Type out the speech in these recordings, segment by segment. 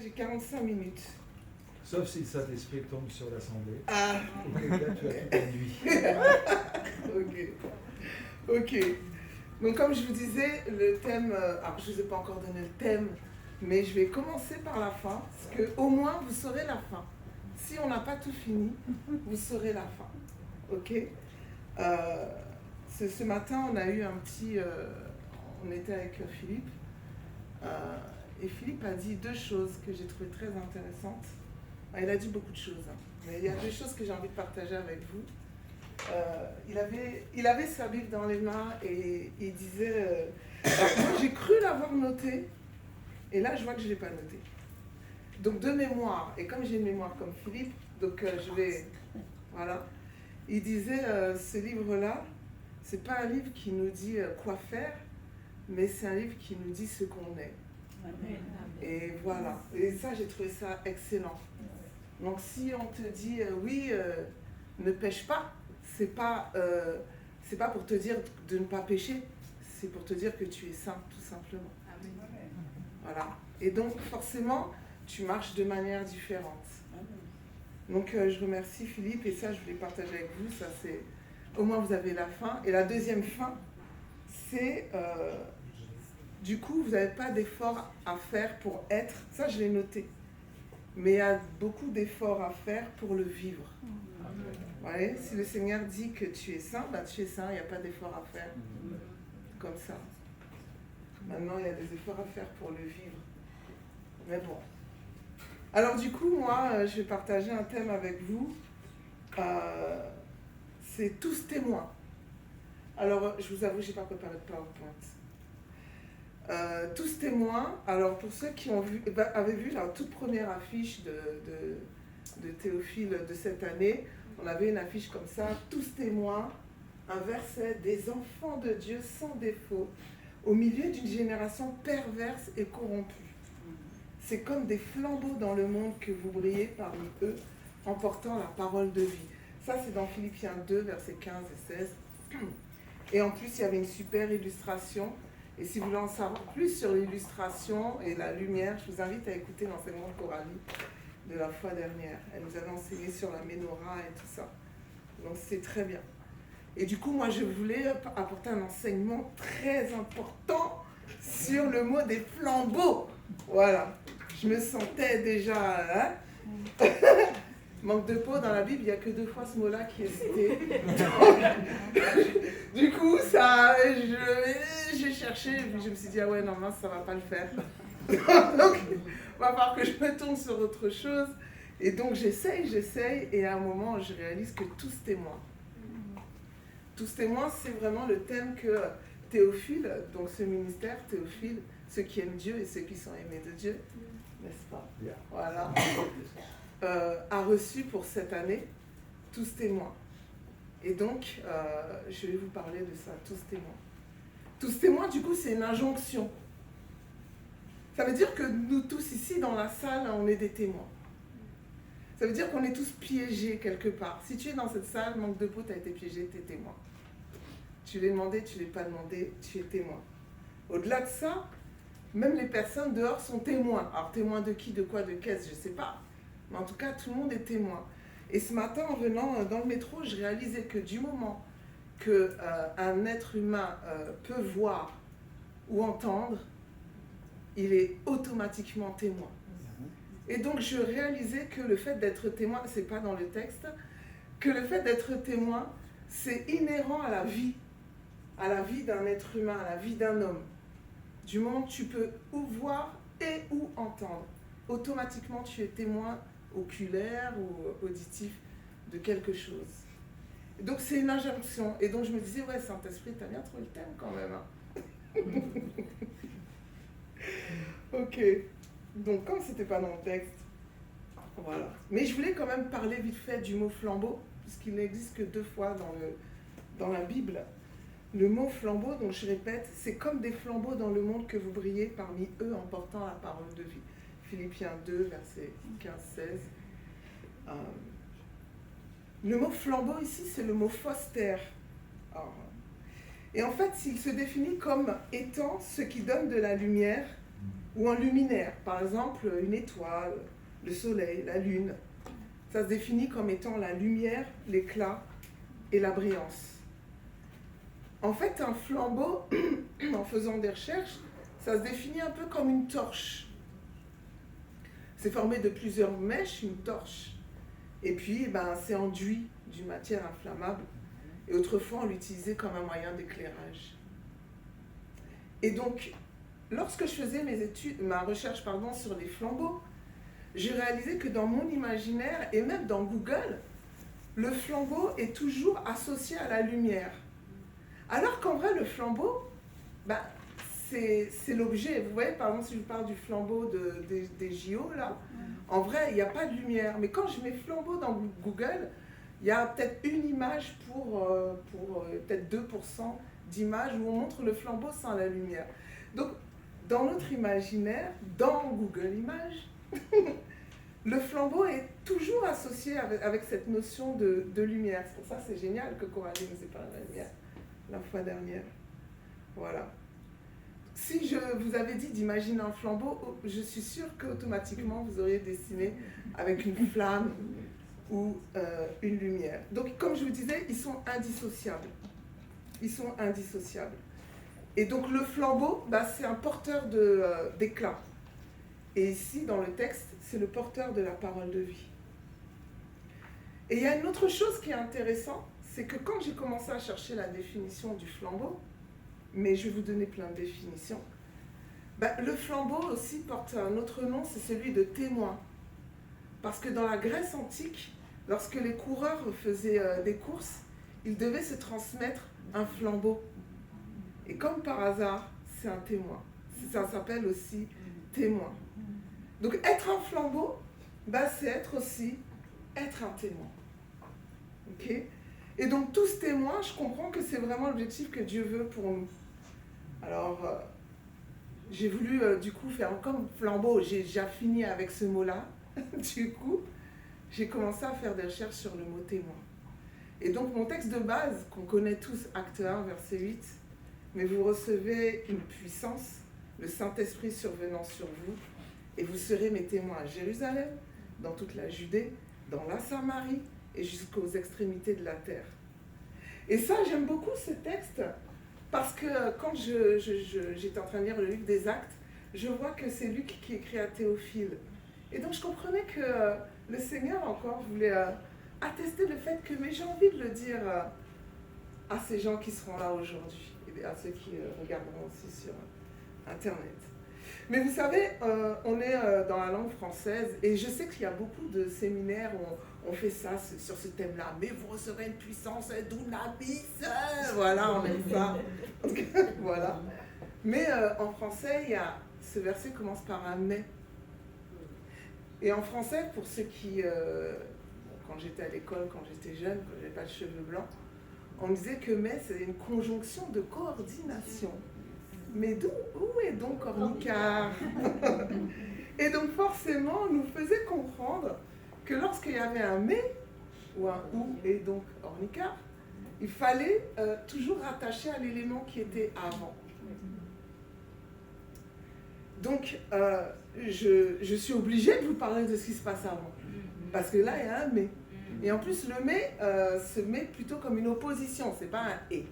j'ai 45 minutes. Sauf si le Saint-Esprit tombe sur l'Assemblée. Ah. Auquel cas, tu as toute la nuit. Ok. Donc comme je vous disais, le thème, alors je ne vous ai pas encore donné le thème, mais je vais commencer par la fin, parce qu'au moins vous saurez la fin. Si on n'a pas tout fini, vous saurez la fin. Ok. Ce matin, on a eu un petit... on était avec Philippe, et Philippe a dit deux choses que j'ai trouvées très intéressantes. Il a dit beaucoup de choses, hein, mais il y a deux choses que j'ai envie de partager avec vous. Il avait sa Bible dans les mains et il disait... alors moi, j'ai cru l'avoir noté, et là, je vois que je ne l'ai pas noté. Donc, de mémoire, et comme j'ai une mémoire comme Philippe, donc je vais... Voilà. Il disait, ce livre-là, ce n'est pas un livre qui nous dit quoi faire, mais c'est un livre qui nous dit ce qu'on est. Amen. Et voilà. Et ça, j'ai trouvé ça excellent. Donc, si on te dit, oui, ne pêche pas, c'est pas pour te dire de ne pas pécher, c'est pour te dire que tu es saint, tout simplement. Amen. Voilà. Et donc, forcément, tu marches de manière différente. Donc, je remercie Philippe, et ça, je voulais partager avec vous. Ça, c'est... Au moins, vous avez la fin. Et la deuxième fin, c'est... du coup, vous n'avez pas d'effort à faire pour être. Ça, je l'ai noté. Mais il y a beaucoup d'efforts à faire pour le vivre. Vous voyez, si le Seigneur dit que tu es saint, ben tu es saint, il n'y a pas d'effort à faire. Comme ça. Maintenant, il y a des efforts à faire pour le vivre. Mais bon. Alors du coup, moi, je vais partager un thème avec vous. C'est tous témoins. Alors, je vous avoue, je n'ai pas préparé de PowerPoint. Tous témoins. Alors, pour ceux qui avaient vu la toute première affiche de Théophile de cette année, on avait une affiche comme ça, tous témoins, un verset, des enfants de Dieu sans défaut, au milieu d'une génération perverse et corrompue. C'est comme des flambeaux dans le monde que vous brillez parmi eux, en portant la parole de vie. Ça, c'est dans Philippiens 2, versets 15 et 16. Et en plus, il y avait une super illustration. Et si vous voulez en savoir plus sur l'illustration et la lumière, je vous invite à écouter l'enseignement de Coralie de la fois dernière. Elle nous avait enseigné sur la menorah et tout ça. Donc, c'est très bien. Et du coup, moi, je voulais apporter un enseignement très important sur le mot des flambeaux. Voilà. Je me sentais déjà... Hein. Manque de peau, dans la Bible, il n'y a que 2 fois ce mot-là qui est cité. Du coup, ça, j'ai cherché, et puis je me suis dit, ah ouais, non, mince, ça ne va pas le faire. Donc, il va falloir que je me tourne sur autre chose. Et donc, j'essaye, et à un moment, je réalise que tous témoins. Tous témoins, c'est vraiment le thème que Théophile, donc ce ministère, Théophile, ceux qui aiment Dieu et ceux qui sont aimés de Dieu, n'est-ce pas? Voilà. A reçu pour cette année, tous témoins. Et donc, je vais vous parler de ça, tous témoins. Tous témoins, du coup, c'est une injonction. Ça veut dire que nous tous ici, dans la salle, on est des témoins. Ça veut dire qu'on est tous piégés quelque part. Si tu es dans cette salle, manque de peau, tu as été piégé, tu es témoin. Tu l'as demandé, tu ne l'as pas demandé, tu es témoin. Au-delà de ça, même les personnes dehors sont témoins. Alors, témoins de qui, de quoi, de qu'est-ce, je ne sais pas. Mais en tout cas, tout le monde est témoin. Et ce matin, en venant dans le métro, je réalisais que du moment qu'un être humain peut voir ou entendre, il est automatiquement témoin. Et donc, je réalisais que le fait d'être témoin, ce n'est pas dans le texte, que le fait d'être témoin, c'est inhérent à la vie d'un être humain, à la vie d'un homme. Du moment que tu peux ou voir et ou entendre, automatiquement, tu es témoin oculaire ou auditif de quelque chose. Et donc c'est une injonction. Et donc je me disais, ouais, Saint-Esprit, t'as bien trouvé le thème quand même. Ok. Donc comme c'était pas dans le texte, voilà. Mais je voulais quand même parler vite fait du mot flambeau, puisqu'il n'existe que 2 fois dans la Bible. Le mot flambeau, donc je répète, c'est comme des flambeaux dans le monde que vous brillez parmi eux en portant la parole de vie. Philippiens 2, versets 15-16. Le mot flambeau ici, c'est le mot phoster. Et en fait, il se définit comme étant ce qui donne de la lumière ou un luminaire, par exemple une étoile, le soleil, la lune. Ça se définit comme étant la lumière, l'éclat et la brillance. En fait, un flambeau, en faisant des recherches, ça se définit un peu comme une torche. C'est formé de plusieurs mèches, une torche. Et puis, c'est enduit d'une matière inflammable. Et autrefois, on l'utilisait comme un moyen d'éclairage. Et donc, lorsque je faisais ma recherche sur les flambeaux, j'ai réalisé que dans mon imaginaire, et même dans Google, le flambeau est toujours associé à la lumière. Alors qu'en vrai, le flambeau, c'est l'objet. Vous voyez, par exemple, si je parle du flambeau des JO, là, en vrai, il n'y a pas de lumière. Mais quand je mets flambeau dans Google, il y a peut-être une image pour peut-être 2% d'images où on montre le flambeau sans la lumière. Donc, dans notre imaginaire, dans Google Images, le flambeau est toujours associé avec cette notion de lumière. C'est pour ça que c'est génial que Coralie nous ait parlé de la lumière la fois dernière. Voilà. Si je vous avais dit d'imaginer un flambeau, je suis sûre qu'automatiquement vous auriez dessiné avec une flamme ou une lumière. Donc, comme je vous disais, ils sont indissociables. Ils sont indissociables. Et donc, le flambeau, c'est un porteur d'éclat. Et ici, dans le texte, c'est le porteur de la parole de vie. Et il y a une autre chose qui est intéressante, c'est que quand j'ai commencé à chercher la définition du flambeau, mais je vais vous donner plein de définitions, le flambeau aussi porte un autre nom, c'est celui de témoin. Parce que dans la Grèce antique, lorsque les coureurs faisaient des courses, ils devaient se transmettre un flambeau. Et comme par hasard, c'est un témoin. Ça s'appelle aussi témoin. Donc être un flambeau, c'est être un témoin. Ok ? Et donc tous ces témoins, je comprends que c'est vraiment l'objectif que Dieu veut pour nous. Alors, j'ai voulu du coup faire comme flambeau, j'ai déjà fini avec ce mot-là. Du coup, j'ai commencé à faire des recherches sur le mot témoin. Et donc mon texte de base, qu'on connaît tous, acte 1, verset 8, mais vous recevez une puissance, le Saint-Esprit survenant sur vous, et vous serez mes témoins à Jérusalem, dans toute la Judée, dans la Samarie et jusqu'aux extrémités de la terre. Et ça, j'aime beaucoup ce texte parce que quand j'étais en train de lire le livre des Actes, je vois que c'est Luc qui écrit à Théophile. Et donc je comprenais que le Seigneur encore voulait attester le fait que, mais j'ai envie de le dire à ces gens qui seront là aujourd'hui et à ceux qui regarderont aussi sur Internet. Mais vous savez, on est dans la langue française et je sais qu'il y a beaucoup de séminaires où on fait ça sur ce thème-là. Mais vous recevrez une puissance d'Unamis. Voilà, on aime ça. Voilà. Mais en français, ce verset commence par un mais. Et en français, pour ceux qui, quand j'étais à l'école, quand j'étais jeune, quand j'avais pas de cheveux blancs, on me disait que mais c'est une conjonction de coordination. Mais où est donc Ornicard? Et donc forcément, on nous faisait comprendre que lorsqu'il y avait un mais, ou un ou et donc Ornicard, il fallait toujours rattacher à l'élément qui était avant. Donc, je suis obligée de vous parler de ce qui se passe avant. Parce que là, il y a un mais. Et en plus, le mais se met plutôt comme une opposition. C'est pas un et.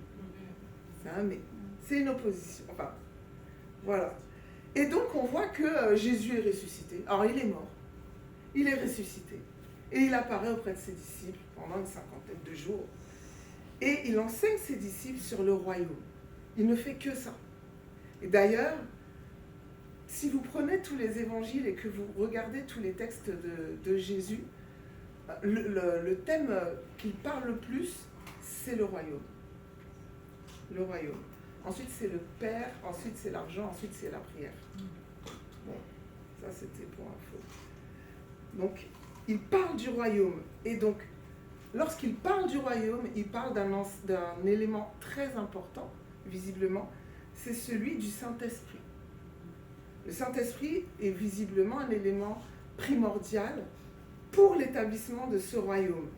C'est un mais. C'est une opposition. Enfin, voilà. Et donc, on voit que Jésus est ressuscité. Alors, il est mort. Il est ressuscité. Et il apparaît auprès de ses disciples pendant une cinquantaine de jours. Et il enseigne ses disciples sur le royaume. Il ne fait que ça. Et d'ailleurs, si vous prenez tous les évangiles et que vous regardez tous les textes de Jésus, le thème qu'il parle le plus, c'est le royaume. Le royaume. Ensuite, c'est le Père, ensuite, c'est l'argent, ensuite, c'est la prière. Bon, ça, c'était pour info. Donc, il parle du royaume. Et donc, lorsqu'il parle du royaume, il parle d'un élément très important, visiblement, c'est celui du Saint-Esprit. Le Saint-Esprit est visiblement un élément primordial pour l'établissement de ce royaume.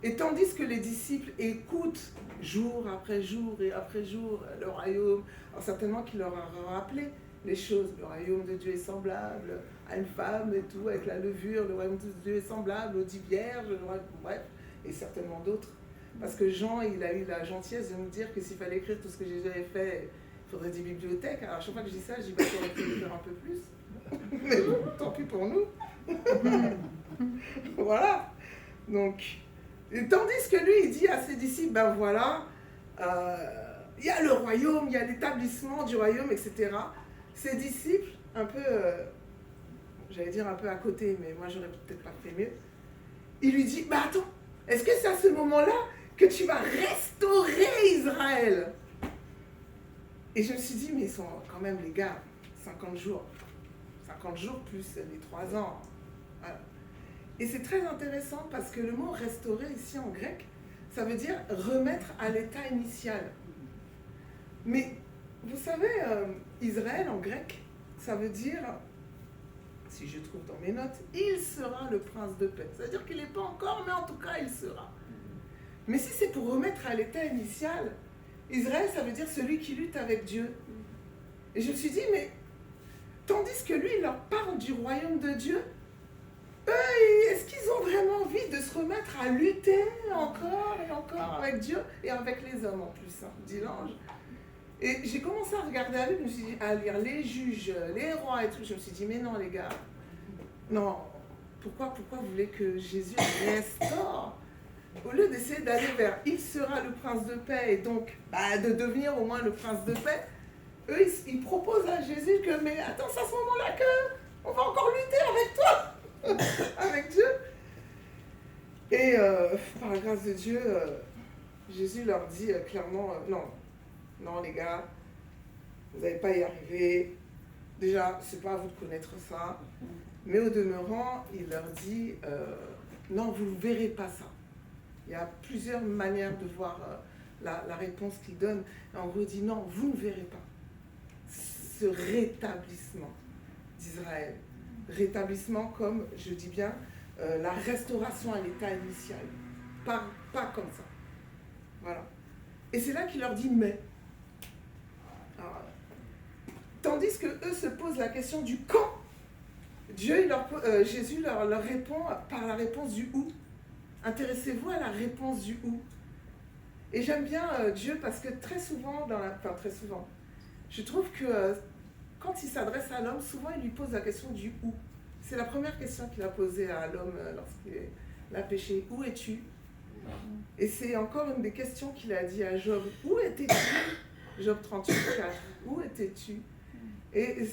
Et tandis que les disciples écoutent jour après jour et après jour le royaume, alors certainement qu'il leur a rappelé les choses. Le royaume de Dieu est semblable à une femme et tout, avec la levure. Le royaume de Dieu est semblable aux 10 vierges, bref, et certainement d'autres. Parce que Jean, il a eu la gentillesse de nous dire que s'il fallait écrire tout ce que Jésus avait fait, il faudrait des bibliothèques. Alors, à chaque fois que je dis ça, je dis bah, qu'il aurait pu écrire un peu plus. Mais bon, tant pis pour nous. Voilà. Donc, et tandis que lui, il dit à ses disciples, ben voilà, il y a le royaume, il y a l'établissement du royaume, etc. Ses disciples, un peu, j'allais dire un peu à côté, mais moi, j'aurais peut-être pas fait mieux. Il lui dit, bah attends, est-ce que c'est à ce moment-là que tu vas restaurer Israël? Et je me suis dit, mais ils sont quand même, les gars, 50 jours. 50 jours plus les 3 ans. Voilà. Et c'est très intéressant parce que le mot restaurer ici en grec, ça veut dire remettre à l'état initial. Mais vous savez, Israël en grec, ça veut dire, si je trouve dans mes notes, il sera le prince de paix. Ça veut dire qu'il n'est pas encore, mais en tout cas il sera. Mais si c'est pour remettre à l'état initial, Israël, ça veut dire celui qui lutte avec Dieu. Et je me suis dit, mais tandis que lui, il leur parle du royaume de Dieu, eux, est-ce qu'ils ont vraiment envie de se remettre à lutter encore et encore avec Dieu et avec les hommes en plus, hein, dit l'ange. Et j'ai commencé à regarder la Bible, je me suis dit, à lire les juges, les rois et tout. Je me suis dit, mais non les gars, non, pourquoi vous voulez que Jésus restaure? Au lieu d'essayer d'aller vers il sera le prince de paix et donc de devenir au moins le prince de paix, eux ils proposent à Jésus que mais attends, c'est à ce moment-là que on va encore lutter avec toi, avec Dieu. Et par la grâce de Dieu, Jésus leur dit clairement non les gars, vous n'allez pas y arriver. Déjà, c'est pas à vous de connaître ça. Mais au demeurant, il leur dit non, vous ne verrez pas ça. Il y a plusieurs manières de voir la réponse qu'il donne. Et en gros, il dit non, vous ne verrez pas ce rétablissement d'Israël. Rétablissement comme, je dis bien, la restauration à l'état initial. Pas comme ça. Voilà. Et c'est là qu'il leur dit mais. Alors, tandis que eux se posent la question du quand, Jésus leur répond par la réponse du où. Intéressez-vous à la réponse du où. Et j'aime bien Dieu parce que très souvent, très souvent, je trouve que quand il s'adresse à l'homme, souvent il lui pose la question du où. C'est la première question qu'il a posée à l'homme lorsqu'il a péché. Où es-tu? Et c'est encore une des questions qu'il a dit à Job. Où étais-tu? Job 38, 4. Où étais-tu? Et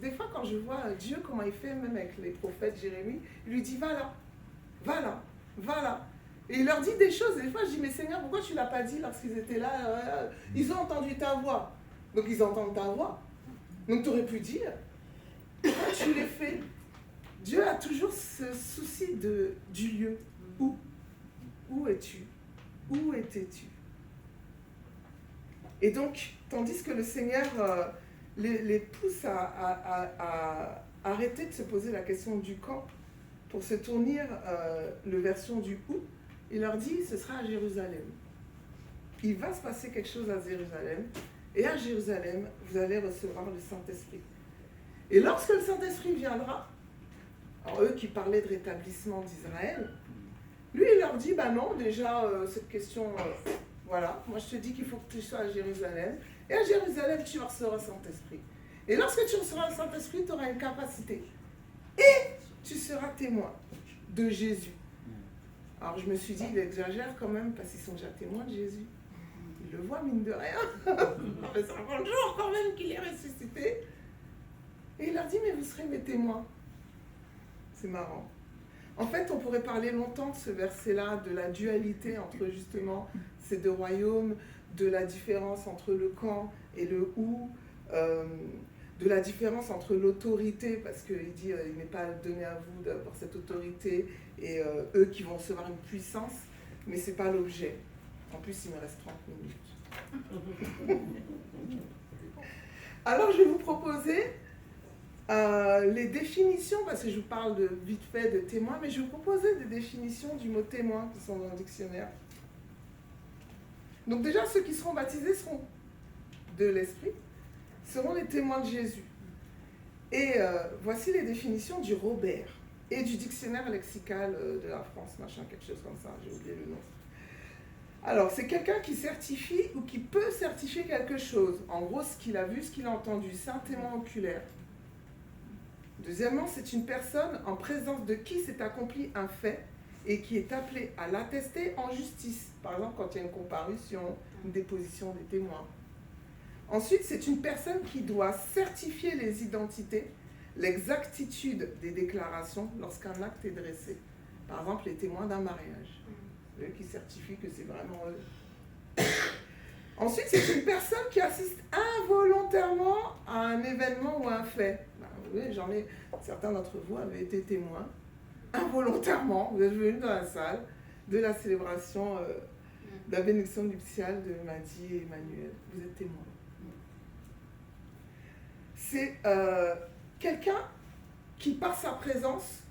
des fois, quand je vois Dieu, comment il fait, même avec les prophètes, Jérémie, il lui dit, va là, va là, va là. Et il leur dit des choses. Et des fois, je dis, mais Seigneur, pourquoi tu ne l'as pas dit lorsqu'ils étaient là? Ils ont entendu ta voix. Donc, ils entendent ta voix. Donc, tu aurais pu dire, pourquoi tu les fais? Dieu a toujours ce souci du lieu. Où? Où es-tu? Où étais-tu? Et donc, tandis que le Seigneur les pousse à arrêter de se poser la question du quand pour se tourner le version du où, il leur dit, ce sera à Jérusalem. Il va se passer quelque chose à Jérusalem, et à Jérusalem, vous allez recevoir le Saint-Esprit. Et lorsque le Saint-Esprit viendra, alors eux qui parlaient de rétablissement d'Israël, lui il leur dit, non, déjà, cette question, voilà, moi je te dis qu'il faut que tu sois à Jérusalem, et à Jérusalem, tu recevras le Saint-Esprit. Et lorsque tu recevras le Saint-Esprit, tu auras une capacité. Et tu seras témoin de Jésus. Alors je me suis dit, il exagère quand même, parce qu'ils sont déjà témoins de Jésus. Ils le voient, mine de rien. Ça fait 50 jours quand même qu'il est ressuscité. Et il leur dit, mais vous serez mes témoins. C'est marrant. En fait, on pourrait parler longtemps de ce verset-là, de la dualité entre justement ces deux royaumes, de la différence entre le quand et le où, de la différence entre l'autorité, parce qu'il dit il n'est pas donné à vous d'avoir cette autorité, et eux qui vont recevoir une puissance, mais ce n'est pas l'objet. En plus, il me reste 30 minutes. Alors, je vais vous proposer les définitions, parce que je vous parle vite fait de témoin, mais je vais vous proposer des définitions du mot témoin qui sont dans le dictionnaire. Donc déjà, ceux qui seront baptisés seront de l'Esprit, seront les témoins de Jésus. Et voici les définitions du Robert et du dictionnaire lexical de la France, machin, quelque chose comme ça, j'ai oublié le nom. Alors, c'est quelqu'un qui certifie ou qui peut certifier quelque chose. En gros, ce qu'il a vu, ce qu'il a entendu, c'est un témoin oculaire. Deuxièmement, c'est une personne en présence de qui s'est accompli un fait et qui est appelé à l'attester en justice. Par exemple, quand il y a une comparution, une déposition des témoins. Ensuite, c'est une personne qui doit certifier les identités, l'exactitude des déclarations lorsqu'un acte est dressé. Par exemple, les témoins d'un mariage. Eux qui certifient que c'est vraiment eux. Ensuite, c'est une personne qui assiste involontairement à un événement ou à un fait. Oui, certains d'entre vous avaient été témoins. Involontairement, vous êtes venus dans la salle de la célébration de la bénédiction nuptiale de Madi et Emmanuel. Vous êtes témoins. C'est quelqu'un qui, par sa présence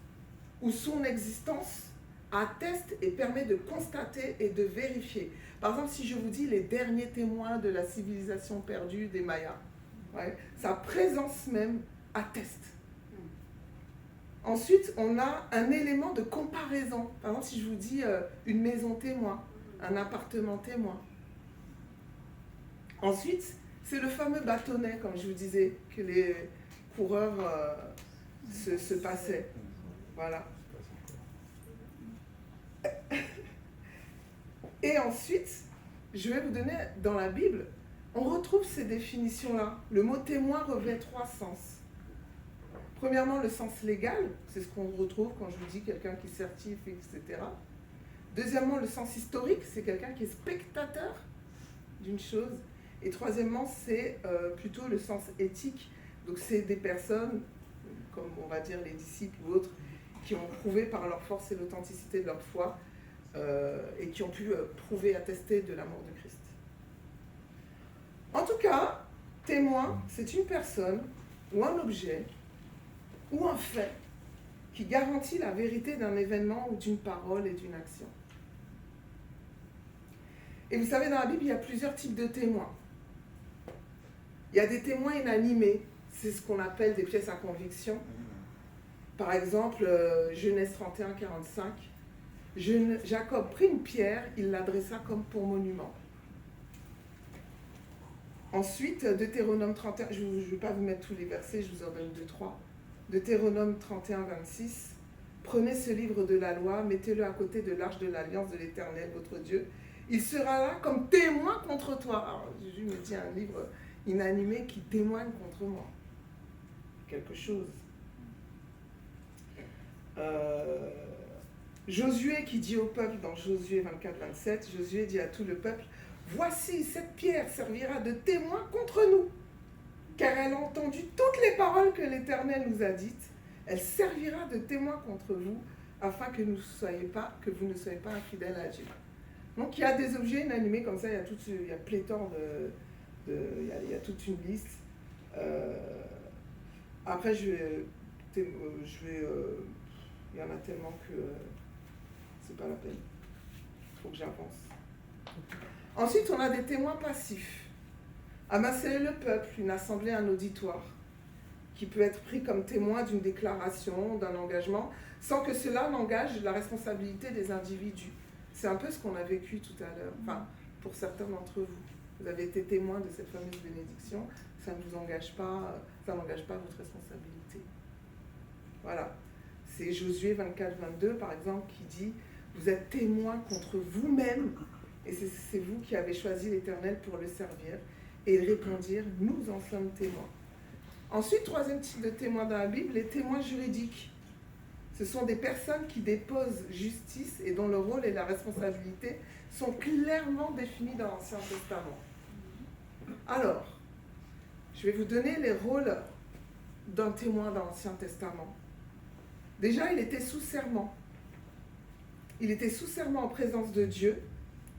ou son existence, atteste et permet de constater et de vérifier. Par exemple, si je vous dis les derniers témoins de la civilisation perdue des Mayas, ouais, sa présence même atteste. Ensuite, on a un élément de comparaison. Par exemple, si je vous dis une maison témoin, un appartement témoin. Ensuite, c'est le fameux bâtonnet, comme je vous disais, que les coureurs se passaient. Voilà. Et ensuite, je vais vous donner, dans la Bible, on retrouve ces définitions-là. Le mot témoin revêt 3 sens. Premièrement, le sens légal, c'est ce qu'on retrouve quand je vous dis quelqu'un qui certifie, etc. Deuxièmement, le sens historique, c'est quelqu'un qui est spectateur d'une chose. Et troisièmement, c'est plutôt le sens éthique. Donc c'est des personnes, comme on va dire les disciples ou autres, qui ont prouvé par leur force et l'authenticité de leur foi et qui ont pu prouver, attester de l'amour de Christ. En tout cas, témoin, c'est une personne ou un objet ou un fait qui garantit la vérité d'un événement ou d'une parole et d'une action. Et vous savez, dans la Bible, il y a plusieurs types de témoins. Il y a des témoins inanimés, c'est ce qu'on appelle des pièces à conviction. Par exemple, Genèse 31, 45. Jacob prit une pierre, il l'adressa comme pour monument. Ensuite, Deutéronome 31, je ne vais pas vous mettre tous les versets, je vous en donne 2-3. Deutéronome 31, 26. Prenez ce livre de la loi, mettez-le à côté de l'arche de l'alliance de l'Éternel, votre Dieu. Il sera là comme témoin contre toi. Alors, Jésus me dit un livre inanimé qui témoigne contre moi. Quelque chose. Josué qui dit au peuple dans Josué 24, 27, Josué dit à tout le peuple, voici cette pierre servira de témoin contre nous, car elle a entendu toutes les paroles que l'Éternel nous a dites, elle servira de témoin contre vous, afin que vous ne soyez pas infidèles à Dieu. Donc il y a des objets inanimés comme ça, il y a pléthore il y a toute une liste. Après il y en a tellement que c'est pas la peine. Il faut que j'avance. Ensuite, on a des témoins passifs. Amasser le peuple, une assemblée, un auditoire, qui peut être pris comme témoin d'une déclaration, d'un engagement, sans que cela n'engage la responsabilité des individus. C'est un peu ce qu'on a vécu tout à l'heure. Enfin, pour certains d'entre vous. Vous avez été témoin de cette fameuse bénédiction, ça ne vous engage pas, ça n'engage pas votre responsabilité. Voilà. C'est Josué 24, 22, par exemple, qui dit « Vous êtes témoins contre vous-même, et c'est vous qui avez choisi l'Éternel pour le servir. » Et ils répondirent « Nous en sommes témoins. » Ensuite, troisième type de témoins dans la Bible, les témoins juridiques. Ce sont des personnes qui déposent justice et dont le rôle et la responsabilité sont clairement définis dans l'Ancien Testament. Alors, je vais vous donner les rôles d'un témoin dans l'Ancien Testament. Déjà, il était sous serment. Il était sous serment en présence de Dieu,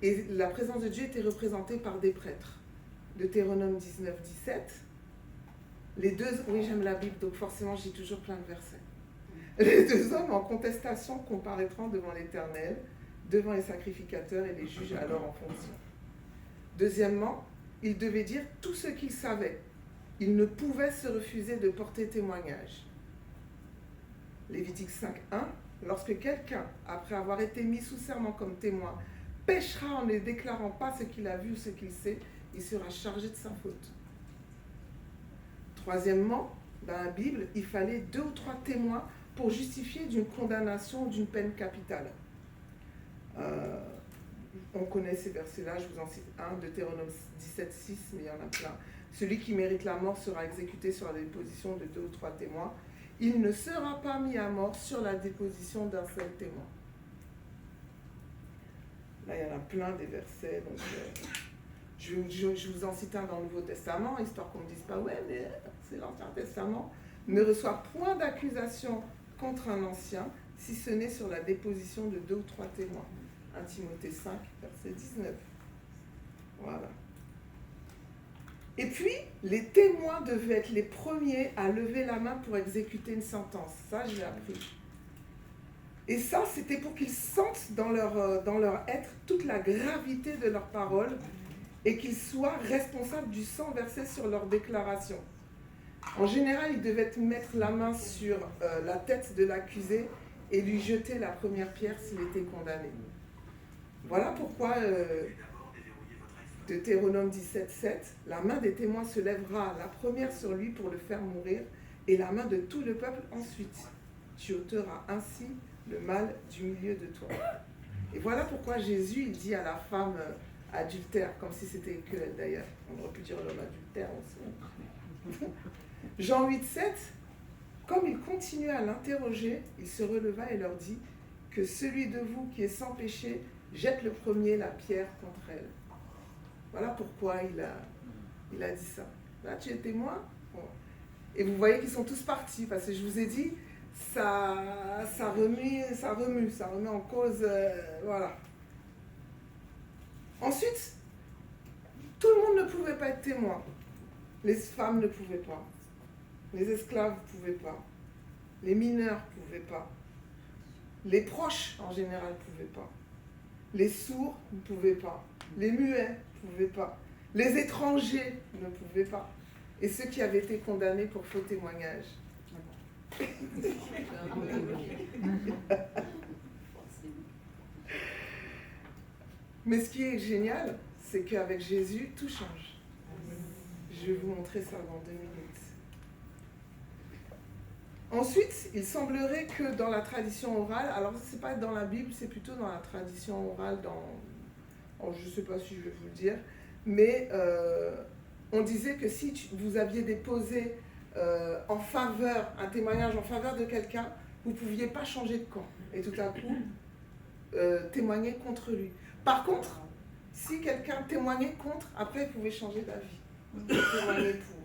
et la présence de Dieu était représentée par des prêtres. Deutéronome 19, 17. Oui, j'aime la Bible, donc forcément, j'ai toujours plein de versets. Les deux hommes en contestation comparaîtront devant l'Éternel, devant les sacrificateurs et les juges alors en fonction. Deuxièmement, ils devaient dire tout ce qu'ils savaient. il ne pouvait se refuser de porter témoignage. Lévitique 5.1, lorsque quelqu'un, après avoir été mis sous serment comme témoin, péchera en ne déclarant pas ce qu'il a vu ou ce qu'il sait, il sera chargé de sa faute. Troisièmement, dans la Bible, il fallait 2 ou 3 témoins pour justifier d'une condamnation ou d'une peine capitale. On connaît ces versets-là, je vous en cite un, Deutéronome 17.6, mais il y en a plein. Celui qui mérite la mort sera exécuté sur la déposition de 2 ou 3 témoins. Il ne sera pas mis à mort sur la déposition d'un seul témoin. Là, il y en a plein des versets. Donc, je vous en cite un dans le Nouveau Testament, histoire qu'on ne dise pas, ouais, mais c'est l'Ancien Testament. Ne reçoit point d'accusation contre un ancien, si ce n'est sur la déposition de 2 ou 3 témoins. 1 Timothée 5, verset 19. Voilà. Et puis, les témoins devaient être les premiers à lever la main pour exécuter une sentence. Ça, je l'ai appris. Et ça, c'était pour qu'ils sentent dans leur être toute la gravité de leurs paroles et qu'ils soient responsables du sang versé sur leur déclaration. En général, ils devaient mettre la main sur la tête de l'accusé et lui jeter la première pierre s'il était condamné. Voilà pourquoi Deutéronome 17.7, la main des témoins se lèvera la première sur lui pour le faire mourir, et la main de tout le peuple ensuite. Tu ôteras ainsi le mal du milieu de toi. Et voilà pourquoi Jésus, il dit à la femme adultère, comme si c'était que elle d'ailleurs, on aurait pu dire l'homme adultère aussi. Jean 8.7, comme il continuait à l'interroger, il se releva et leur dit que celui de vous qui est sans péché jette le premier la pierre contre elle. Voilà pourquoi il a dit ça. Là, tu es témoin. Bon. Et vous voyez qu'ils sont tous partis, parce que je vous ai dit, ça remet en cause, voilà. Ensuite, tout le monde ne pouvait pas être témoin. Les femmes ne pouvaient pas. Les esclaves ne pouvaient pas. Les mineurs ne pouvaient pas. Les proches, en général, ne pouvaient pas. Les sourds ne pouvaient pas. Les muets ne pouvaient pas. Les étrangers ne pouvaient pas. Et ceux qui avaient été condamnés pour faux témoignage. Mais ce qui est génial, c'est qu'avec Jésus, tout change. Je vais vous montrer ça dans 2 minutes. Ensuite, il semblerait que dans la tradition orale, alors ce n'est pas dans la Bible, c'est plutôt dans la tradition orale, je ne sais pas si je vais vous le dire, mais on disait que si vous aviez déposé un témoignage en faveur de quelqu'un, vous ne pouviez pas changer de camp et tout à coup témoigner contre lui. Par contre, si quelqu'un témoignait contre, après, vous pouvez changer d'avis. Témoigner pour.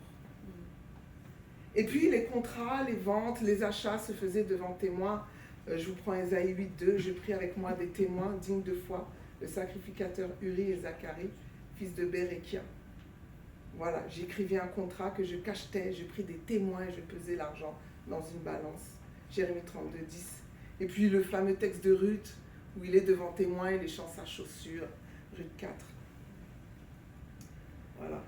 Et puis, les contrats, les ventes, les achats se faisaient devant témoins. Je vous prends Ésaïe 8.2. Je pris avec moi des témoins dignes de foi, le sacrificateur Uri et Zacharie, fils de Bérékia. Voilà, j'écrivais un contrat que je cachetais, je pris des témoins et je pesais l'argent dans une balance. Jérémie 32.10. Et puis, le fameux texte de Ruth, où il est devant témoin et léchant sa chaussure, Ruth 4. Voilà.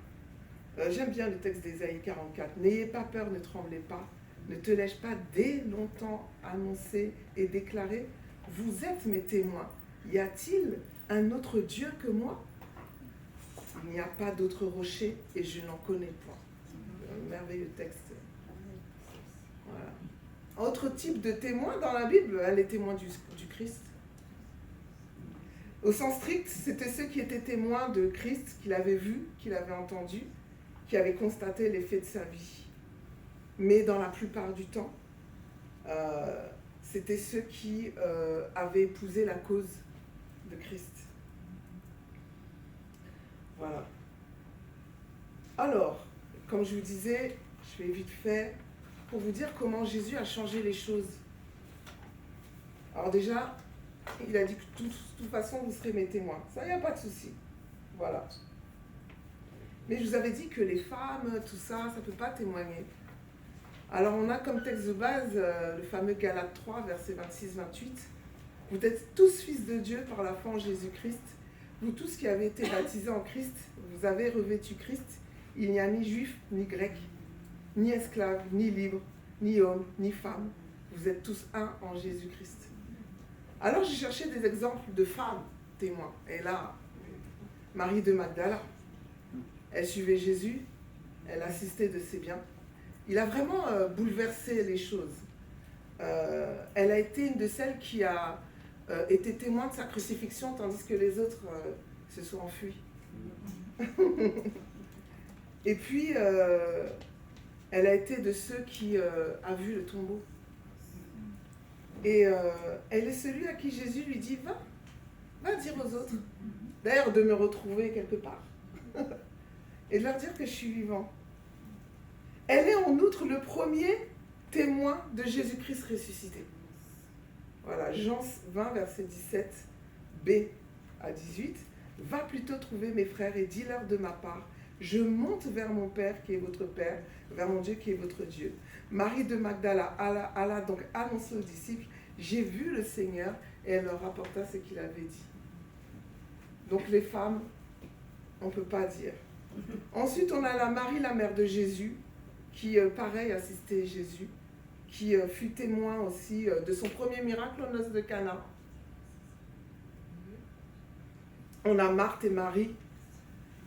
J'aime bien le texte d'Ésaïe 44. N'ayez pas peur, ne tremblez pas. Ne te l'ai-je pas dès longtemps annoncé et déclaré? Vous êtes mes témoins. Y a-t-il un autre Dieu que moi? Il n'y a pas d'autre rocher et je n'en connais point. Un merveilleux texte. Voilà. Autre type de témoins dans la Bible, les témoins du Christ. Au sens strict, c'était ceux qui étaient témoins de Christ, qu'il avait vu, qu'il avait entendu, qui avaient constaté les faits de sa vie. Mais dans la plupart du temps, c'était ceux qui avaient épousé la cause de Christ. Voilà. Alors, comme je vous disais, je vais vite fait pour vous dire comment Jésus a changé les choses. Alors déjà, il a dit que de toute façon, vous serez mes témoins. Ça, il n'y a pas de souci. Voilà. Mais je vous avais dit que les femmes, tout ça, ça ne peut pas témoigner. Alors on a comme texte de base le fameux Galates 3, versets 26-28. Vous êtes tous fils de Dieu par la foi en Jésus-Christ. Vous tous qui avez été baptisés en Christ, vous avez revêtu Christ. Il n'y a ni juif ni grec, ni esclave, ni libre, ni homme, ni femme. Vous êtes tous un en Jésus-Christ. Alors j'ai cherché des exemples de femmes témoins. Et là, Marie de Magdala, elle suivait Jésus, elle assistait de ses biens. Il a vraiment bouleversé les choses. Elle a été une de celles qui a été témoin de sa crucifixion, tandis que les autres se sont enfuis. Et puis, elle a été de ceux qui a vu le tombeau. Et elle est celui à qui Jésus lui dit, va dire aux autres, d'ailleurs de me retrouver quelque part, et de leur dire que je suis vivant. Elle est en outre le premier témoin de Jésus-Christ ressuscité. Voilà, Jean 20, verset 17b à 18. Va plutôt trouver mes frères et dis-leur de ma part, je monte vers mon Père qui est votre Père, vers mon Dieu qui est votre Dieu. Marie de Magdala alla donc annoncer aux disciples, j'ai vu le Seigneur, et elle leur rapporta ce qu'il avait dit. Donc les femmes, on ne peut pas dire. Ensuite, on a la Marie, la mère de Jésus, qui, pareil, assistait Jésus, qui fut témoin aussi de son premier miracle aux noces de Cana. On a Marthe et Marie.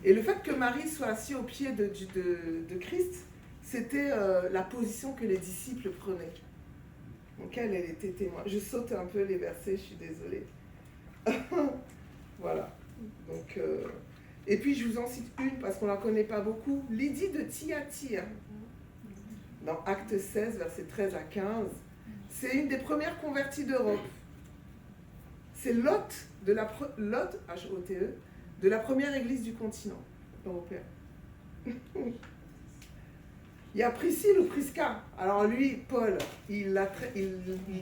Et le fait que Marie soit assise au pied de Christ, c'était la position que les disciples prenaient. Donc elle était témoin. Je saute un peu les versets, je suis désolée. Voilà. Donc, et puis je vous en cite une parce qu'on ne la connaît pas beaucoup. Lydie de Thyatire. Dans Acte 16, versets 13 à 15. C'est une des premières converties d'Europe. C'est l'hôte, H-O-T-E, de la première église du continent européen. Il y a Priscille ou Prisca. Alors lui, Paul, il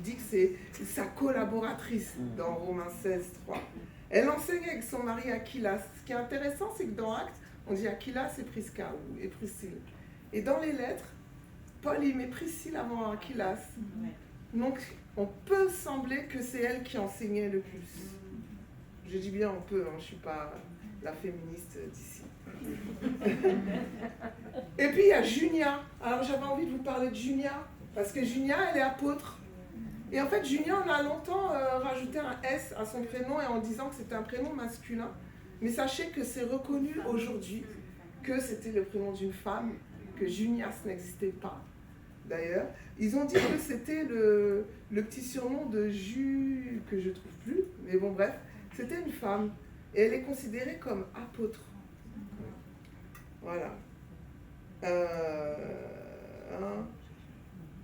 dit que c'est sa collaboratrice dans Romains 16, 3. Elle enseignait avec son mari Aquilas. Ce qui est intéressant, c'est que dans Actes, on dit Aquilas et Prisca, et Priscille. Et dans les lettres, Paul, il met Priscille avant Aquilas. Donc, on peut sembler que c'est elle qui enseignait le plus. Je dis bien on peut, je ne suis pas la féministe d'ici. Et puis, il y a Junia. Alors, j'avais envie de vous parler de Junia, parce que Junia, elle est apôtre. Et en fait, Junia, on a longtemps rajouté un S à son prénom et en disant que c'était un prénom masculin. Mais sachez que c'est reconnu aujourd'hui que c'était le prénom d'une femme, que Junias n'existait pas. D'ailleurs, ils ont dit que c'était le petit surnom de Ju, que je ne trouve plus, mais bon bref, c'était une femme, et elle est considérée comme apôtre. Voilà.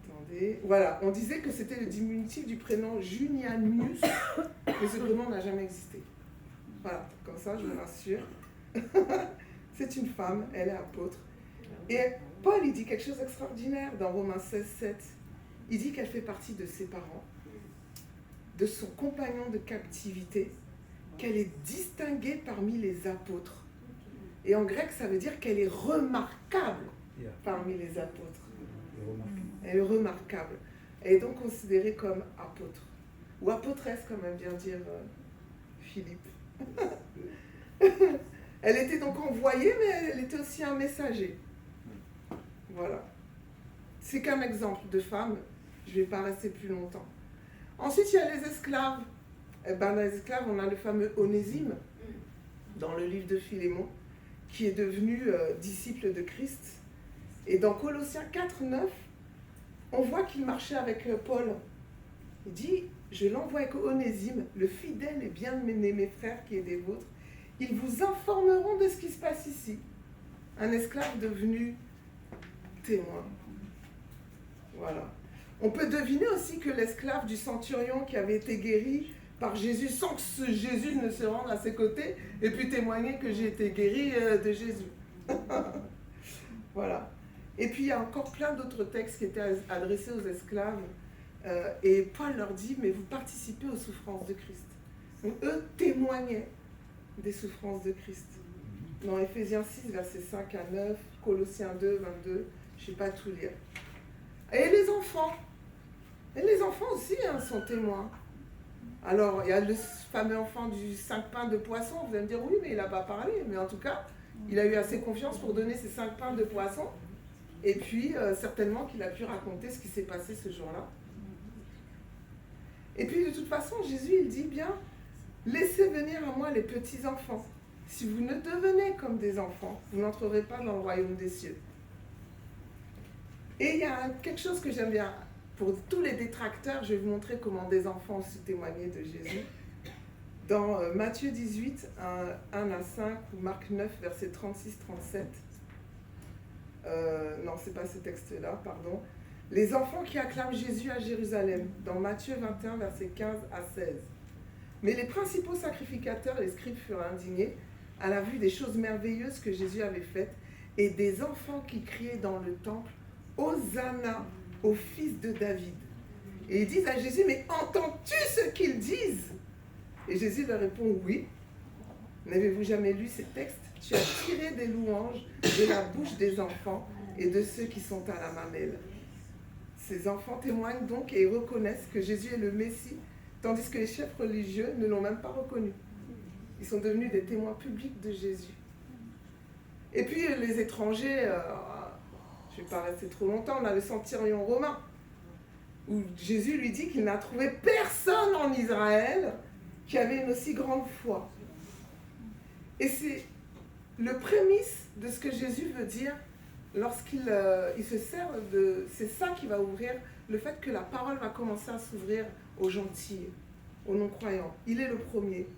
Attendez. Voilà, on disait que c'était le diminutif du prénom Junianus, mais ce prénom n'a jamais existé. Voilà, comme ça je vous rassure. C'est une femme, elle est apôtre. Et Paul, il dit quelque chose d'extraordinaire dans Romains 16, 7. Il dit qu'elle fait partie de ses parents, de son compagnon de captivité, qu'elle est distinguée parmi les apôtres. Et en grec, ça veut dire qu'elle est remarquable parmi les apôtres. Elle est remarquable. Elle est donc considérée comme apôtre. Ou apôtresse, comme aime bien dire Philippe. Elle était donc envoyée, mais elle était aussi un messager. Voilà. C'est qu'un exemple de femme. Je ne vais pas rester plus longtemps. Ensuite, il y a les esclaves. Eh ben, dans les esclaves, on a le fameux Onésime, dans le livre de Philémon, qui est devenu disciple de Christ. Et dans Colossiens 4, 9, on voit qu'il marchait avec Paul. Il dit, je l'envoie avec Onésime, le fidèle et bien-aimé frère qui est des vôtres. Ils vous informeront de ce qui se passe ici. Un esclave devenu témoin. Voilà. On peut deviner aussi que l'esclave du centurion qui avait été guéri par Jésus, sans que ce Jésus ne se rende à ses côtés, et puis témoigner que j'ai été guéri de Jésus. Voilà. Et puis il y a encore plein d'autres textes qui étaient adressés aux esclaves. Et Paul leur dit, mais vous participez aux souffrances de Christ. Donc eux témoignaient des souffrances de Christ. Dans Éphésiens 6, versets 5 à 9, Colossiens 2, 22, je ne sais pas tout lire. Et les enfants. Et les enfants aussi sont témoins. Alors, il y a le fameux enfant du 5 pains de poisson. Vous allez me dire, oui, mais il n'a pas parlé. Mais en tout cas, il a eu assez confiance pour donner ces 5 pains de poisson. Et puis, certainement qu'il a pu raconter ce qui s'est passé ce jour-là. Et puis, de toute façon, Jésus, il dit bien, laissez venir à moi les petits-enfants. Si vous ne devenez comme des enfants, vous n'entrerez pas dans le royaume des cieux. Et il y a quelque chose que j'aime bien. Pour tous les détracteurs, je vais vous montrer comment des enfants ont su témoigner de Jésus. Dans Matthieu 18, 1 à 5, ou Marc 9, versets 36-37. Non, c'est pas ce texte-là, pardon. Les enfants qui acclament Jésus à Jérusalem, dans Matthieu 21, versets 15 à 16. Mais les principaux sacrificateurs, les scribes, furent indignés à la vue des choses merveilleuses que Jésus avait faites et des enfants qui criaient dans le temple « Hosanna au fils de David ». Et ils disent à Jésus « Mais entends-tu ce qu'ils disent ?» Et Jésus leur répond « Oui. N'avez-vous jamais lu ces textes? Tu as tiré des louanges de la bouche des enfants et de ceux qui sont à la mamelle. » Ces enfants témoignent donc et reconnaissent que Jésus est le Messie, tandis que les chefs religieux ne l'ont même pas reconnu. Ils sont devenus des témoins publics de Jésus. Et puis les étrangers, je ne vais pas rester trop longtemps, on a le centurion romain, où Jésus lui dit qu'il n'a trouvé personne en Israël qui avait une aussi grande foi. Et c'est le prémisse de ce que Jésus veut dire lorsqu'il il se sert de... C'est ça qui va ouvrir le fait que la parole va commencer à s'ouvrir aux gentils, aux non-croyants. Il est le premier.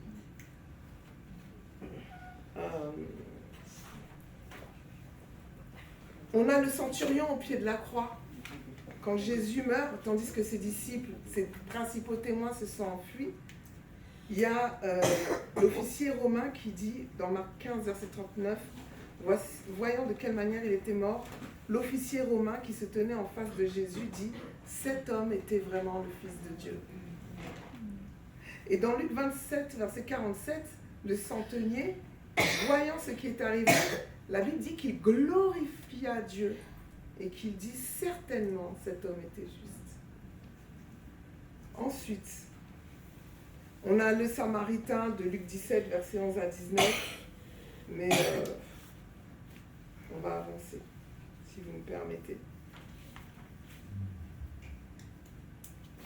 On a le centurion au pied de la croix. Quand Jésus meurt, tandis que ses disciples, ses principaux témoins se sont enfuis, il y a l'officier romain qui dit, dans Marc 15, verset 39, voyant de quelle manière il était mort, l'officier romain qui se tenait en face de Jésus dit « Cet homme était vraiment le Fils de Dieu ». Et dans Luc 27, verset 47, le centenier, voyant ce qui est arrivé, la Bible dit qu'il glorifia Dieu et qu'il dit certainement cet homme était juste. Ensuite, on a le Samaritain de Luc 17, verset 11 à 19, mais on va avancer, si vous me permettez.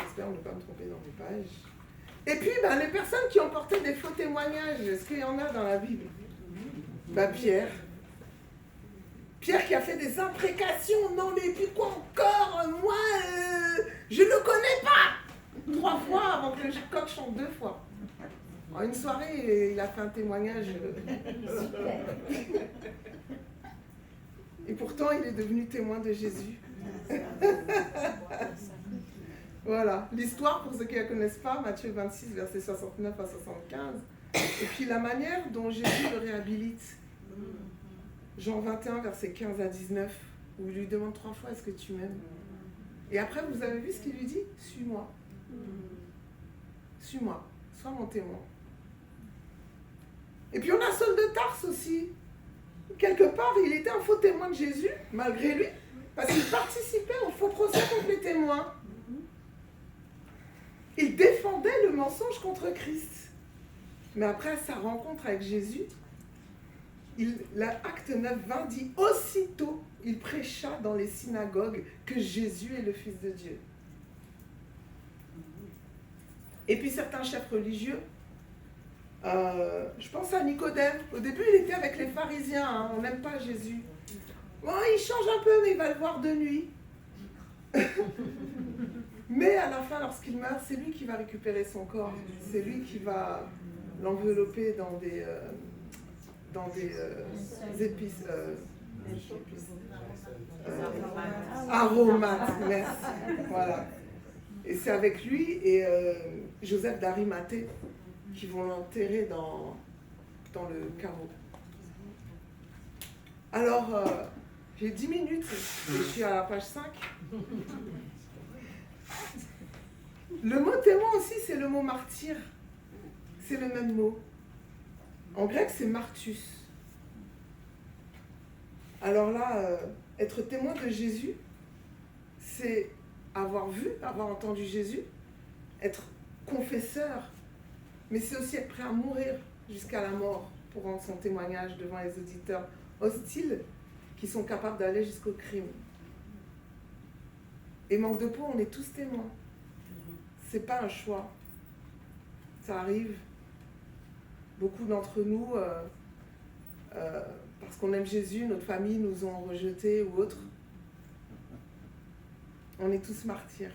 J'espère ne pas me tromper dans les pages. Et puis, les personnes qui ont porté des faux témoignages, est-ce qu'il y en a dans la Bible? Pierre. Pierre qui a fait des imprécations, non mais puis quoi encore, moi, je ne le connais pas 3 fois avant que le coq chante 2 fois. En une soirée, il a fait un témoignage. Et pourtant, il est devenu témoin de Jésus. Voilà, l'histoire, pour ceux qui ne la connaissent pas, Matthieu 26, versets 69 à 75. Et puis la manière dont Jésus le réhabilite. Jean 21, versets 15 à 19, où il lui demande 3 fois « Est-ce que tu m'aimes ?» Et après, vous avez vu ce qu'il lui dit? « Suis-moi. Suis-moi. Sois mon témoin. » Et puis on a Saul de Tarse aussi. Quelque part, il était un faux témoin de Jésus, malgré lui, parce qu'il participait au faux procès contre les témoins. Il défendait le mensonge contre Christ. Mais après sa rencontre avec Jésus, l'acte 9, 20 dit « Aussitôt, il prêcha dans les synagogues que Jésus est le Fils de Dieu. » Et puis certains chefs religieux, je pense à Nicodème. Au début, il était avec les pharisiens, on n'aime pas Jésus. Bon, il change un peu, mais il va le voir de nuit. Mais à la fin, lorsqu'il meurt, c'est lui qui va récupérer son corps. C'est lui qui va l'envelopper dans des épices. Aromates, merci. Voilà. Et c'est avec lui et Joseph d'Arimathée qui vont l'enterrer dans le caveau. Alors, j'ai 10 minutes et je suis à la page 5. Le mot témoin aussi, c'est le mot martyr. C'est le même mot. En grec, c'est martus. Alors là, être témoin de Jésus, c'est avoir vu, avoir entendu Jésus, être confesseur, mais c'est aussi être prêt à mourir jusqu'à la mort pour rendre son témoignage devant les auditeurs hostiles qui sont capables d'aller jusqu'au crime. Et manque de peau, on est tous témoins. C'est pas un choix. Ça arrive. Beaucoup d'entre nous, parce qu'on aime Jésus, notre famille nous ont rejetés ou autres. On est tous martyrs.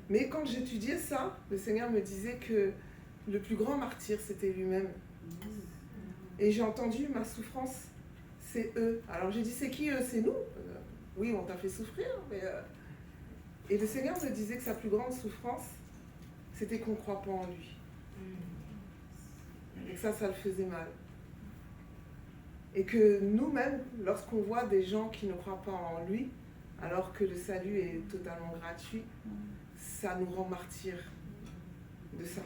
Mais quand j'étudiais ça, le Seigneur me disait que le plus grand martyr, c'était lui-même. Et j'ai entendu ma souffrance, c'est eux. Alors j'ai dit, c'est qui eux? C'est nous. Oui, on t'a fait souffrir, mais... Et le Seigneur me disait que sa plus grande souffrance, c'était qu'on ne croit pas en lui. Et que ça le faisait mal. Et que nous-mêmes, lorsqu'on voit des gens qui ne croient pas en lui, alors que le salut est totalement gratuit, ça nous rend martyrs de ça.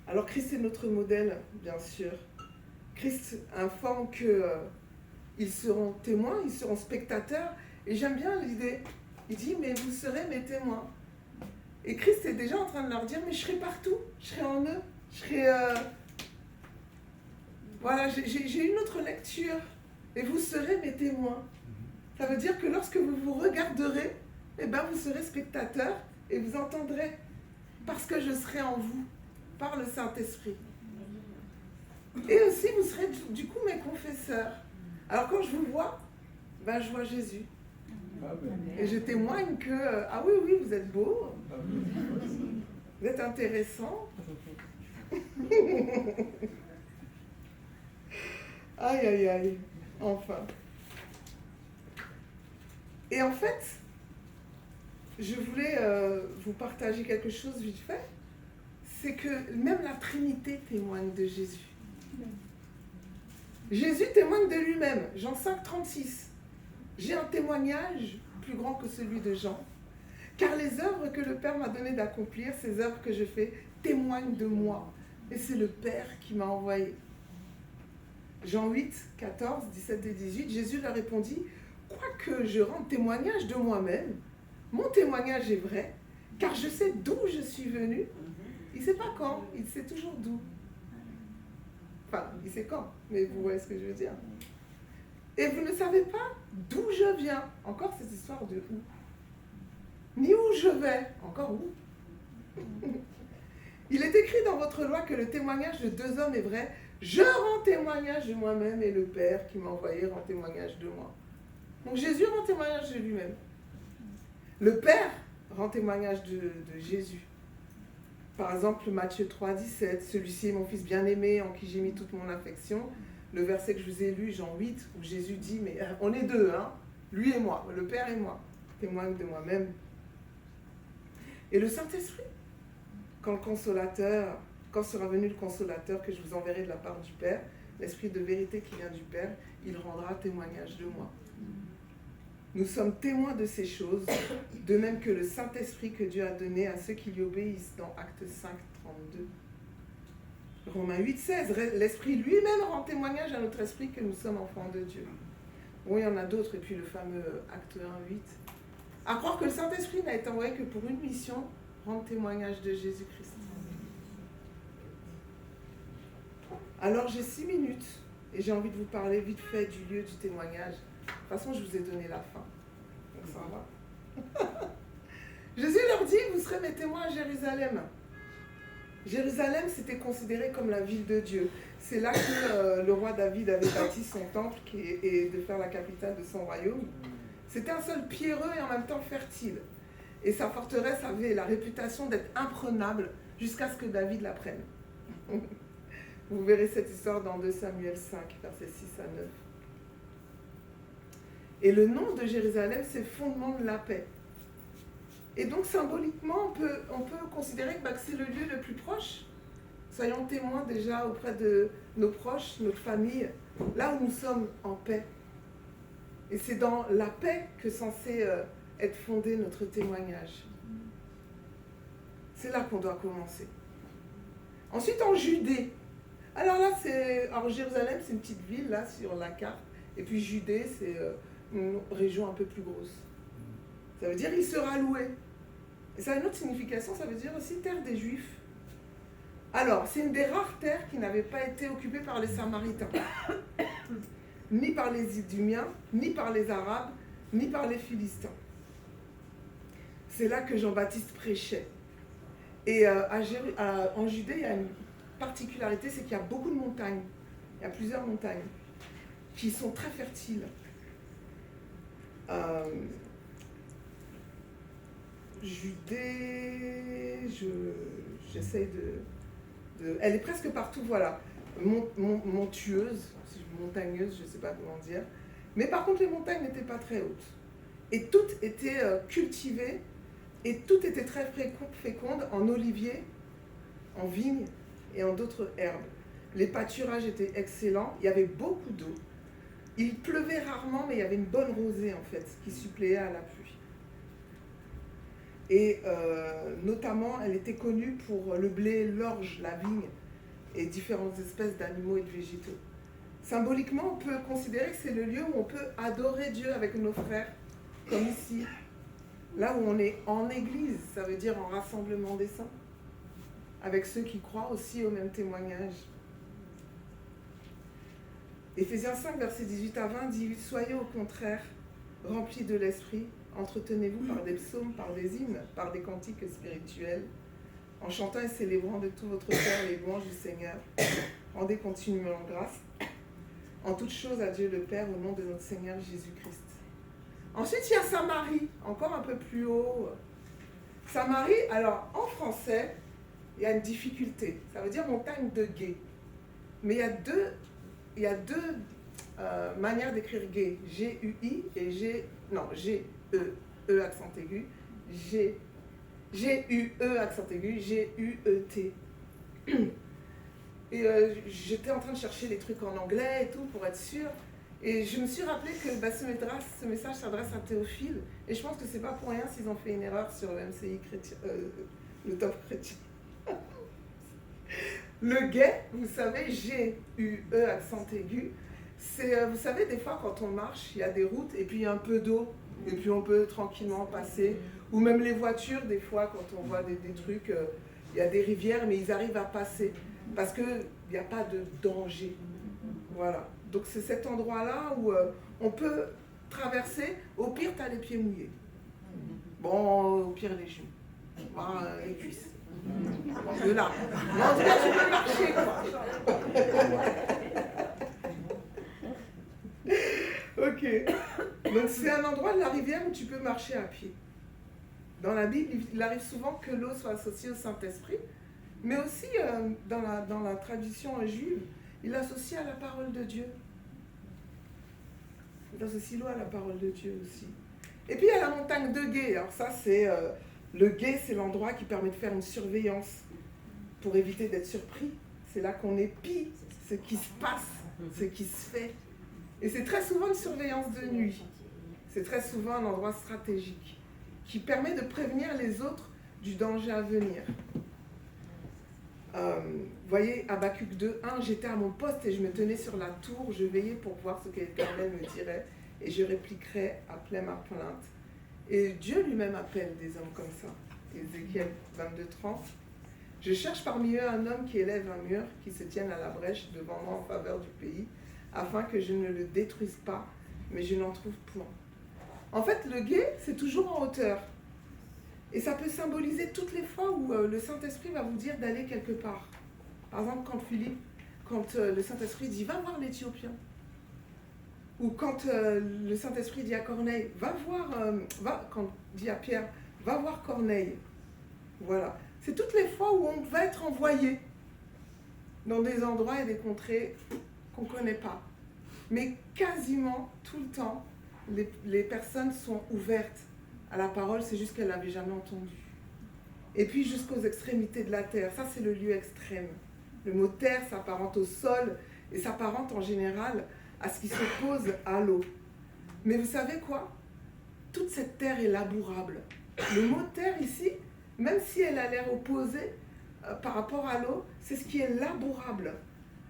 Alors Christ est notre modèle, bien sûr. Christ informe qu'ils seront témoins, ils seront spectateurs. Et j'aime bien l'idée. Il dit, mais vous serez mes témoins. Et Christ est déjà en train de leur dire, mais je serai partout, je serai en eux, je serai... Voilà, j'ai une autre lecture. Et vous serez mes témoins. Ça veut dire que lorsque vous vous regarderez, eh ben vous serez spectateurs et vous entendrez. Parce que je serai en vous, par le Saint-Esprit. Et aussi, vous serez du coup mes confesseurs. Alors quand je vous vois, ben, je vois Jésus. Et je témoigne que, ah oui, vous êtes beau, vous êtes intéressant. Aïe, enfin. Et en fait, je voulais vous partager quelque chose vite fait, c'est que même la Trinité témoigne de Jésus. Jésus témoigne de lui-même, Jean 5, 36. J'ai un témoignage plus grand que celui de Jean, car les œuvres que le Père m'a donné d'accomplir, ces œuvres que je fais, témoignent de moi. Et c'est le Père qui m'a envoyé. Jean 8, 14, 17 et 18, Jésus leur répondit, « Quoique je rende témoignage de moi-même, mon témoignage est vrai, car je sais d'où je suis venu. » Il ne sait pas quand, il sait toujours d'où. Enfin, il sait quand, mais vous voyez ce que je veux dire. Et vous ne savez pas d'où je viens. Encore cette histoire de où. Ni où je vais. Encore où. Il est écrit dans votre loi que le témoignage de deux hommes est vrai. Je rends témoignage de moi-même et le Père qui m'a envoyé rend témoignage de moi. Donc Jésus rend témoignage de lui-même. Le Père rend témoignage de Jésus. Par exemple, Matthieu 3, 17, celui-ci est mon fils bien-aimé en qui j'ai mis toute mon affection. Le verset que je vous ai lu, Jean 8, où Jésus dit, mais on est deux, hein, lui et moi, le Père et moi, témoigne de moi-même. Et le Saint-Esprit, quand sera venu le Consolateur que je vous enverrai de la part du Père, l'Esprit de vérité qui vient du Père, il rendra témoignage de moi. Nous sommes témoins de ces choses, de même que le Saint-Esprit que Dieu a donné à ceux qui lui obéissent dans Actes 5, 32. Romains 8, 16, l'Esprit lui-même rend témoignage à notre esprit que nous sommes enfants de Dieu. Bon, il y en a d'autres, et puis le fameux Acte 1, 8. À croire que le Saint-Esprit n'a été envoyé que pour une mission, rendre témoignage de Jésus-Christ. Alors j'ai 6 minutes, et j'ai envie de vous parler vite fait du lieu du témoignage. De toute façon, je vous ai donné la fin. Donc ça va. Jésus leur dit, vous serez mes témoins à Jérusalem. Jérusalem, c'était considéré comme la ville de Dieu. C'est là que le roi David avait bâti son temple et de faire la capitale de son royaume. C'était un sol pierreux et en même temps fertile. Et sa forteresse avait la réputation d'être imprenable jusqu'à ce que David la prenne. Vous verrez cette histoire dans 2 Samuel 5, versets 6 à 9. Et le nom de Jérusalem, c'est fondement de la paix. Et donc, symboliquement, on peut considérer que c'est le lieu le plus proche. Soyons témoins déjà auprès de nos proches, notre famille, là où nous sommes en paix. Et c'est dans la paix que censé être fondé notre témoignage. C'est là qu'on doit commencer. Ensuite, en Judée. Alors là, Jérusalem, c'est une petite ville, là, sur la carte. Et puis Judée, c'est une région un peu plus grosse. Ça veut dire il sera loué. Et ça a une autre signification, ça veut dire aussi terre des Juifs. Alors, c'est une des rares terres qui n'avait pas été occupée par les Samaritains, ni par les Iduméens, ni par les Arabes, ni par les Philistins. C'est là que Jean-Baptiste prêchait. Et en Judée, il y a une particularité, c'est qu'il y a beaucoup de montagnes. Il y a plusieurs montagnes qui sont très fertiles. Judée, j'essaye de... Elle est presque partout, voilà. Montueuse, montagneuse, je ne sais pas comment dire. Mais par contre, les montagnes n'étaient pas très hautes. Et toutes étaient cultivées, et toutes étaient très fécondes en oliviers, en vignes et en d'autres herbes. Les pâturages étaient excellents, il y avait beaucoup d'eau. Il pleuvait rarement, mais il y avait une bonne rosée, en fait, qui suppléait à la pluie. Et notamment, elle était connue pour le blé, l'orge, la vigne et différentes espèces d'animaux et de végétaux. Symboliquement, on peut considérer que c'est le lieu où on peut adorer Dieu avec nos frères, comme ici. Là où on est en église, ça veut dire en rassemblement des saints, avec ceux qui croient aussi au même témoignage. Éphésiens 5, versets 18 à 20 dit « Soyez au contraire remplis de l'esprit, entretenez-vous par des psaumes, par des hymnes, par des cantiques spirituels, en chantant et célébrant de tout votre cœur les louanges du Seigneur. Rendez continuellement grâce en toutes choses à Dieu le Père au nom de notre Seigneur Jésus-Christ. » Ensuite, il y a Samarie, encore un peu plus haut. Samarie, alors en français, il y a une difficulté. Ça veut dire montagne de Gué. Mais il y a deux manières d'écrire Gué. G-U-I et G-E accent aigu. G-U-E accent aigu, G-U-E-T. Et j'étais en train de chercher les trucs en anglais et tout pour être sûre. Et je me suis rappelé que ce message s'adresse à Théophile. Et je pense que c'est pas pour rien s'ils ont fait une erreur sur le MCI chrétien, le top chrétien. Le guet, vous savez, G-U-E accent aigu, c'est, vous savez, des fois quand on marche, il y a des routes et puis il y a un peu d'eau. Et puis on peut tranquillement passer. Ou même les voitures, des fois, quand on voit des trucs, il y a des rivières, mais ils arrivent à passer. Parce qu'il n'y a pas de danger. Voilà. Donc c'est cet endroit-là où on peut traverser. Au pire, tu as les pieds mouillés. Bon, au pire, les genoux. Les cuisses. De là. Mais en tout cas, tu peux marcher, quoi. Ok. Donc c'est un endroit de la rivière où tu peux marcher à pied. Dans la Bible, il arrive souvent que l'eau soit associée au Saint-Esprit, mais aussi dans la tradition juive, il l'associe à la parole de Dieu. Il associe l'eau à la parole de Dieu aussi. Et puis il y a la montagne de Gué. Alors ça, c'est le Gué, c'est l'endroit qui permet de faire une surveillance pour éviter d'être surpris. C'est là qu'on épie ce qui se passe, ce qui se fait. Et c'est très souvent une surveillance de nuit. C'est très souvent un endroit stratégique qui permet de prévenir les autres du danger à venir. Vous voyez, Habacuc 2:1, j'étais à mon poste et je me tenais sur la tour, je veillais pour voir ce que l'Éternel me dirait et je répliquerais après ma plainte. Et Dieu lui-même appelle des hommes comme ça. Ézéchiel 22:30. Je cherche parmi eux un homme qui élève un mur, qui se tienne à la brèche devant moi en faveur du pays, afin que je ne le détruise pas, mais je n'en trouve point. En fait, le gué, c'est toujours en hauteur. Et ça peut symboliser toutes les fois où le Saint-Esprit va vous dire d'aller quelque part. Par exemple, quand le Saint-Esprit dit « va voir l'Éthiopien ». Ou quand le Saint-Esprit dit à Corneille « quand il dit à Pierre « va voir Corneille ». Voilà. C'est toutes les fois où on va être envoyé dans des endroits et des contrées qu'on ne connaît pas. Mais quasiment tout le temps, les personnes sont ouvertes à la parole, c'est juste qu'elles ne l'avaient jamais entendue. Et puis jusqu'aux extrémités de la terre, ça c'est le lieu extrême. Le mot terre s'apparente au sol et s'apparente en général à ce qui s'oppose à l'eau. Mais vous savez quoi? Toute cette terre est labourable. Le mot terre ici, même si elle a l'air opposée par rapport à l'eau, c'est ce qui est labourable.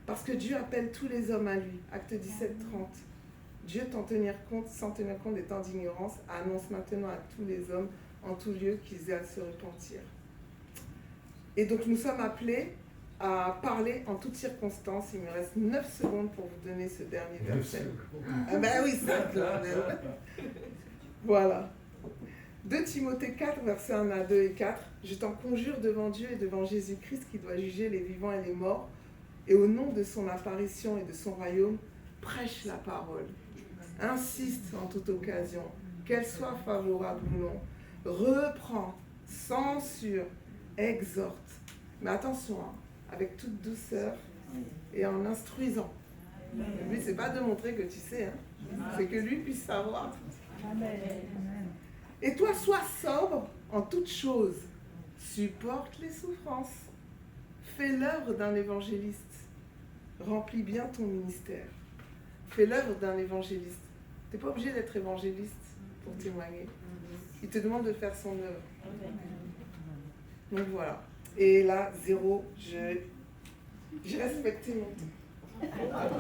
Parce que Dieu appelle tous les hommes à lui. Acte 17:30. Dieu, sans tenir compte des temps d'ignorance, annonce maintenant à tous les hommes en tout lieu qu'ils aient à se repentir. Et donc nous sommes appelés à parler en toutes circonstances. Il me reste 9 secondes pour vous donner ce dernier verset. Ah ben oui, ça. Voilà. 2 Timothée 4, versets 1 à 2 et 4. Je t'en conjure devant Dieu et devant Jésus-Christ qui doit juger les vivants et les morts, et au nom de son apparition et de son royaume, prêche la parole. Insiste en toute occasion, qu'elle soit favorable ou non. Reprend, censure, exhorte. Mais attention, hein, avec toute douceur et en instruisant. Le but, c'est pas de montrer que tu sais, hein, c'est que lui puisse savoir. Et toi, sois sobre en toutes choses. Supporte les souffrances. Fais l'œuvre d'un évangéliste. Remplis bien ton ministère. Fais l'œuvre d'un évangéliste. Tu n'es pas obligé d'être évangéliste pour témoigner. Il te demande de faire son œuvre. Donc voilà. Et là, 0, j'ai respecté mon temps.